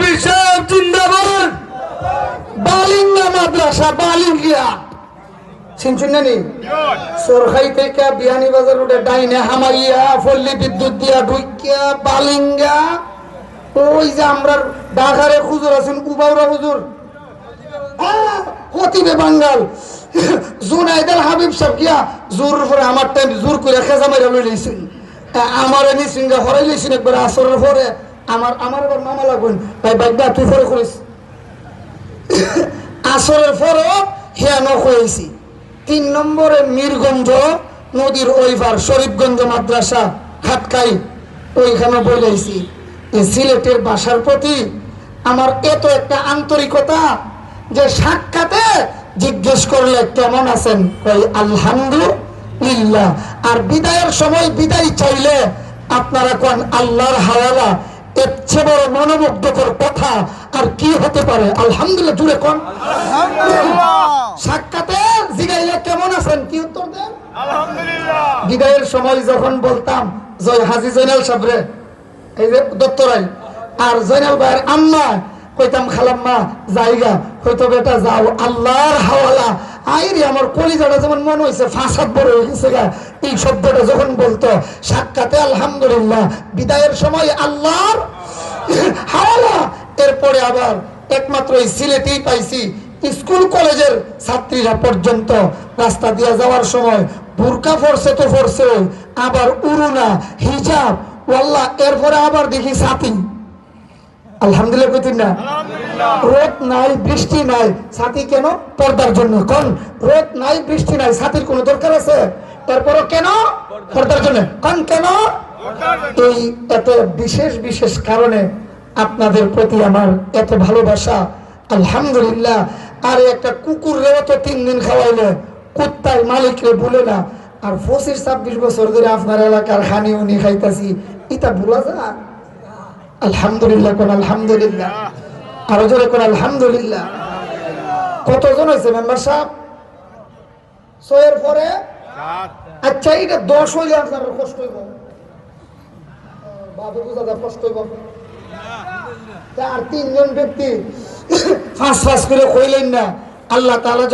হাবিব সাহেব জিন্দাবাদ। বালিঙ্গা মাদ্রাসা বালিঙ্গিয়া চিনচুন্নানি সরখাই থেকে বিয়ানি বাজার রোডে ডাইনে হামাইয়া পল্লী বিদ্যুৎ দিয়া ঢুকিয়া বালিঙ্গা ওই যে আমরা ঢাকারে হুজুর আছেন উবাউরা হুজুর খতিবে বাঙ্গাল জুনাইদুল হাবিব সাহেব গিয়া জোর পরে আমার টাইম জোর করে খেজা মাইরা লই লইছেন আমার এনি সিঙ্গা হরাই লইছেন একবার আসরের পরে আমার এবার মামা লাগুন ভাই বাইকটা তুই পরে করিস আসরের পরে হেয়ান হয়েছি 3 নম্বরে মিরগঞ্জ নদীর ওইভার শরীফগঞ্জ মাদ্রাসা হাটকাই ওইখানে বইলাইছি সিলেটের ভাষার প্রতি আমার এত একটা আন্তরিকতা যে সাক্ষাতে জিজ্ঞেস করলে কেমন আছেন কই আলহামদুলিল্লাহ আর বিদায়ের সময় বিদায় চাইলে আপনারা কোন আল্লাহর হাওয়ালা এর চেয়ে বড় মনোমুগ্ধকর কথা আর কি হতে পারে আলহামদুলিল্লাহ জুড়ে কোন সাক্ষাতে জিগাইলে কেমন আছেন কি উত্তর দেন আলহামদুলিল্লাহ বিদায়ের সময় যখন বলতাম জয় হাজী জয়নাল সাবরে এই যে দত্তরাই আর জয়নাল ভাইয়ের আম্মা কইতাম খালাম্মা জায়গা হয়তো বেটা যাও আল্লাহর হাওয়ালা আইরে আমার কলিজাটা যেমন মনে হয়েছে ফাঁসাদ বড় হয়ে গেছে গা এই শব্দটা যখন বলতো সাক্ষাতে আলহামদুলিল্লাহ বিদায়ের সময় আল্লাহর হাওয়ালা এরপরে আবার একমাত্র এই সিলেটেই পাইছি স্কুল কলেজের ছাত্রীরা পর্যন্ত রাস্তা দিয়ে যাওয়ার সময় বুরকা ফরছে তো ফরছে আবার উরুনা হিজাব ওয়াল্লাহ এরপরে আবার দেখি ছাতি আলহামদুলিল্লাহ কইতেন না রোদ নাই বৃষ্টি নাই ছাতি কেন পর্দার জন্য কোন রোদ নাই বৃষ্টি নাই ছাতির কোনো দরকার আছে তারপরও কেন পর্দার জন্য কোন কেন এই এত বিশেষ বিশেষ কারণে আপনাদের প্রতি আমার এত ভালোবাসা আলহামদুলিল্লাহ আর একটা কুকুরেও তো 3 দিন খাওয়াইলে কুত্তার মালিকরে ভুলে না আর 25-26 বছর ধরে আপনার এলাকার হানি উনি খাইতাছি এটা ভুলা যায় আলহামদুলিল্লাহ কোন আলহামদুলিল্লাহ আরো জোরে কোন আলহামদুলিল্লাহ কতজন হয়েছে মেম্বার সাহেব 6 এর পরে আচ্ছা এটা 10 হইলে আপনার কষ্ট হইব বাবু বুঝা কষ্ট হইব আর 3 জন ব্যক্তি ফাঁস করে কইলেন না আল্লাহ তাআলা